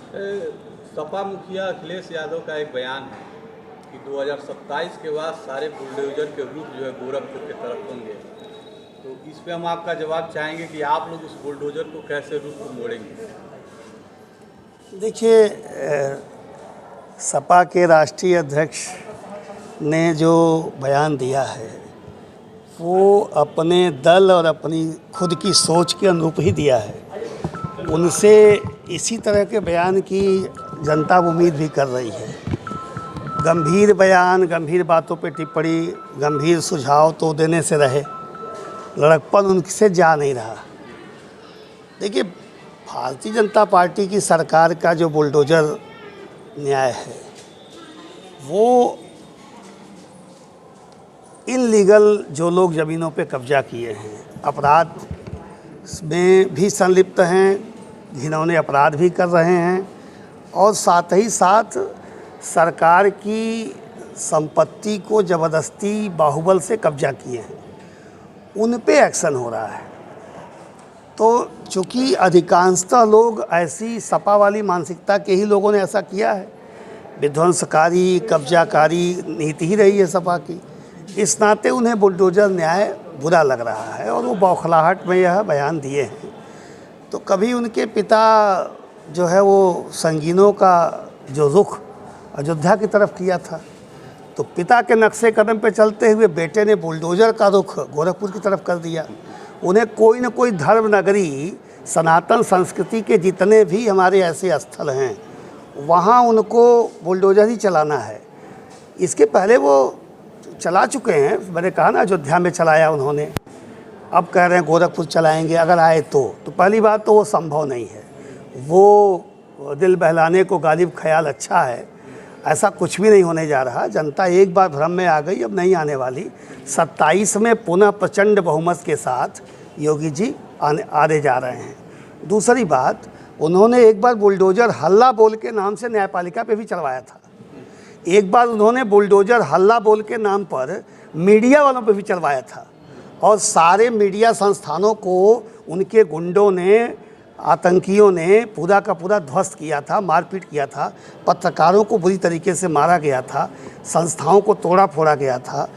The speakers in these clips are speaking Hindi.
सपा मुखिया अखिलेश यादव का एक बयान है कि 2027 के बाद सारे बुलडोजर के रुख जो है गोरखपुर की तरफ होंगे। तो इस पे हम आपका जवाब चाहेंगे कि आप लोग उस बुलडोजर को कैसे रुख को मोड़ेंगे। देखिए, सपा के राष्ट्रीय अध्यक्ष ने जो बयान दिया है वो अपने दल और अपनी खुद की सोच के अनुरूप ही दिया है। उनसे इसी तरह के बयान की जनता उम्मीद भी कर रही है। गंभीर बयान, गंभीर बातों पे टिप्पणी, गंभीर सुझाव तो देने से रहे, लड़कपन उनसे जा नहीं रहा। देखिए, भारतीय जनता पार्टी की सरकार का जो बुलडोजर न्याय है वो इनलीगल जो लोग ज़मीनों पे कब्जा किए हैं, अपराध में भी संलिप्त हैं, घिनौने अपराध भी कर रहे हैं और साथ ही साथ सरकार की संपत्ति को ज़बरदस्ती बाहुबल से कब्जा किए हैं, उन पे एक्शन हो रहा है। तो चूँकि अधिकांशतः लोग ऐसी सपा वाली मानसिकता के ही लोगों ने ऐसा किया है, विध्वंसकारी कब्जाकारी नीति ही रही है सपा की, इस नाते उन्हें बुलडोजर न्याय बुरा लग रहा है और वो बौखलाहट में यह बयान दिए हैं। तो कभी उनके पिता जो है वो संगीनों का जो रुख अयोध्या की तरफ किया था, तो पिता के नक्शे कदम पे चलते हुए बेटे ने बुलडोजर का रुख गोरखपुर की तरफ कर दिया। उन्हें कोई न कोई धर्म नगरी, सनातन संस्कृति के जितने भी हमारे ऐसे स्थल हैं वहाँ उनको बुलडोजर ही चलाना है। इसके पहले वो चला चुके हैं, मैंने कहा ना अयोध्या में चलाया उन्होंने, अब कह रहे हैं गोरखपुर चलाएंगे अगर आए तो पहली बात तो वो संभव नहीं है। वो दिल बहलाने को गालिब ख्याल अच्छा है, ऐसा कुछ भी नहीं होने जा रहा। जनता एक बार भ्रम में आ गई, अब नहीं आने वाली। 27 में पुनः प्रचंड बहुमत के साथ योगी जी आने जा रहे हैं। दूसरी बात, उन्होंने एक बार बुलडोजर हल्ला बोल के नाम से न्यायपालिका पे भी चलवाया था। एक बार उन्होंने बुलडोजर हल्ला बोल के नाम पर मीडिया वालों पे भी चलवाया था और सारे मीडिया संस्थानों को उनके गुंडों ने, आतंकियों ने पूरा का पूरा ध्वस्त किया था, मारपीट किया था, पत्रकारों को बुरी तरीके से मारा गया था, संस्थाओं को तोड़ा फोड़ा गया था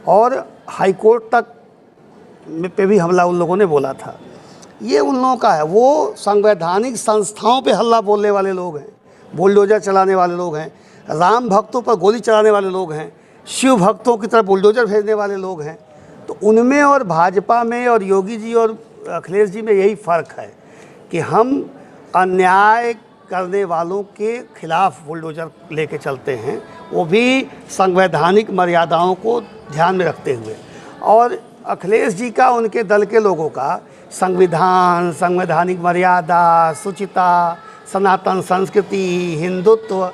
और हाईकोर्ट तक पे भी हमला उन लोगों ने बोला था। ये उन लोगों का है, वो संवैधानिक संस्थाओं पे हल्ला बोलने वाले लोग हैं, बुलडोजर चलाने वाले लोग हैं, राम भक्तों पर गोली चलाने वाले लोग हैं, शिव भक्तों की तरफ बुलडोजर भेजने वाले लोग हैं। तो उनमें और भाजपा में और योगी जी और अखिलेश जी में यही फ़र्क है कि हम अन्याय करने वालों के खिलाफ बुलडोजर लेके चलते हैं, वो भी संवैधानिक मर्यादाओं को ध्यान में रखते हुए। और अखिलेश जी का, उनके दल के लोगों का संविधान, संवैधानिक मर्यादा, शुचिता, सनातन संस्कृति, हिंदुत्व,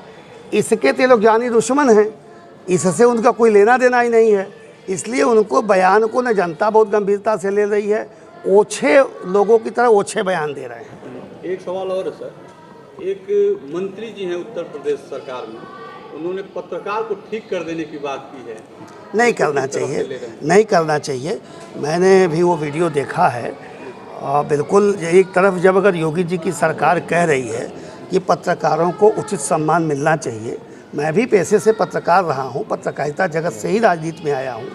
इसके तो लोग जानी दुश्मन हैं, इससे उनका कोई लेना देना ही नहीं है। इसलिए उनको बयान को न जनता बहुत गंभीरता से ले रही है, ओछे लोगों की तरह ओछे बयान दे रहे हैं। एक सवाल और है सर, एक मंत्री जी हैं उत्तर प्रदेश सरकार में, उन्होंने पत्रकार को ठीक कर देने की बात की है। नहीं करना चाहिए, नहीं करना चाहिए। मैंने भी वो वीडियो देखा है। बिल्कुल एक तरफ जब अगर योगी जी की सरकार कह रही है कि पत्रकारों को उचित सम्मान मिलना चाहिए, मैं भी पेशे से पत्रकार रहा हूँ, पत्रकारिता जगत से ही राजनीति में आया हूँ,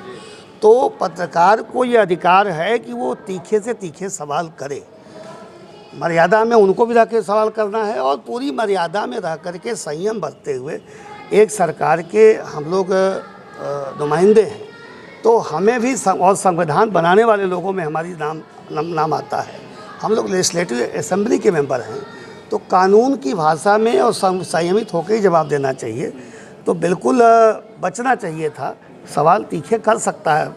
तो पत्रकार को ये अधिकार है कि वो तीखे से तीखे सवाल करे। मर्यादा में उनको भी रह के सवाल करना है और पूरी मर्यादा में रह कर के संयम बरतते हुए, एक सरकार के हम लोग नुमाइंदे हैं तो हमें भी और संविधान बनाने वाले लोगों में हमारी नाम आता है। हम लोग लेजिस्लेटिव असेंबली के मेंबर हैं, तो कानून की भाषा में और संयमित होकर ही जवाब देना चाहिए। तो बिल्कुल बचना चाहिए था। सवाल तीखे कर सकता है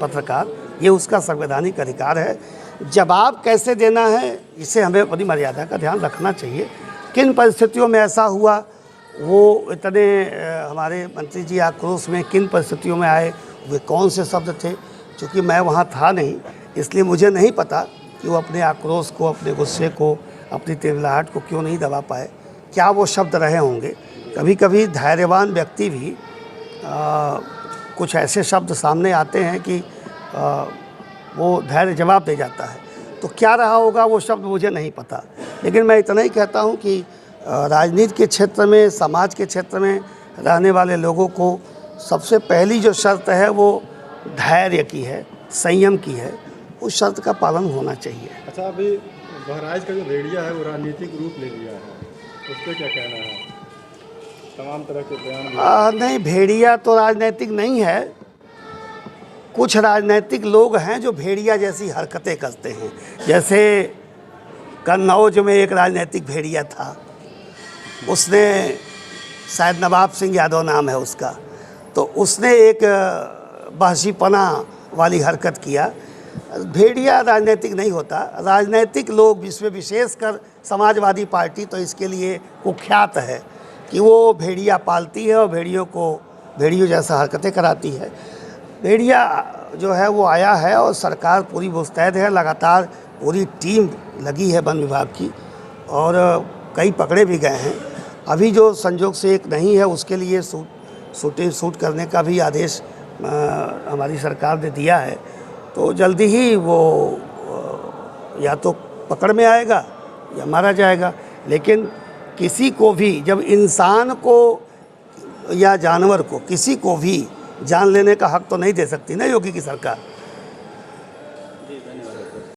पत्रकार, ये उसका संवैधानिक अधिकार है। जवाब कैसे देना है, इसे हमें अपनी मर्यादा का ध्यान रखना चाहिए। किन परिस्थितियों में ऐसा हुआ, वो इतने हमारे मंत्री जी आक्रोश में किन परिस्थितियों में आए, वे कौन से शब्द थे, क्योंकि मैं वहाँ था नहीं, इसलिए मुझे नहीं पता कि वो अपने आक्रोश को, अपने गुस्से को, अपनी तिलमिलाहट को क्यों नहीं दबा पाए, क्या वो शब्द रहे होंगे। कभी कभी धैर्यवान व्यक्ति भी कुछ ऐसे शब्द सामने आते हैं कि वो धैर्य जवाब दे जाता है। तो क्या रहा होगा वो शब्द मुझे नहीं पता, लेकिन मैं इतना ही कहता हूँ कि राजनीति के क्षेत्र में, समाज के क्षेत्र में रहने वाले लोगों को सबसे पहली जो शर्त है वो धैर्य की है, संयम की है। उस शर्त का पालन होना चाहिए। अच्छा, अभी बहराइच का जो भेड़िया है वो राजनीतिक रूप ले लिया है, उस पर क्या कहना है? तमाम तरह के बयान नहीं, भेड़िया तो राजनीतिक नहीं है। कुछ राजनीतिक लोग हैं जो भेड़िया जैसी हरकतें करते हैं। जैसे कन्नौज में एक राजनीतिक भेड़िया था, उसने, शायद नवाब सिंह यादव नाम है उसका, तो उसने एक बहसीपना वाली हरकत किया। भेड़िया राजनीतिक नहीं होता। राजनीतिक लोग, जिसमें विशेषकर समाजवादी पार्टी तो इसके लिए कुख्यात है कि वो भेड़िया पालती है और भेड़ियों जैसा हरकतें कराती है। भेड़िया जो है वो आया है और सरकार पूरी मुस्तैद है, लगातार पूरी टीम लगी है वन विभाग की और कई पकड़े भी गए हैं। अभी जो संजोग से एक नहीं है, उसके लिए शूट करने का भी आदेश हमारी सरकार ने दिया है। तो जल्दी ही वो या तो पकड़ में आएगा या मारा जाएगा। लेकिन किसी को भी, जब इंसान को या जानवर को, किसी को भी जान लेने का हक तो नहीं दे सकती ना योगी की सरकार।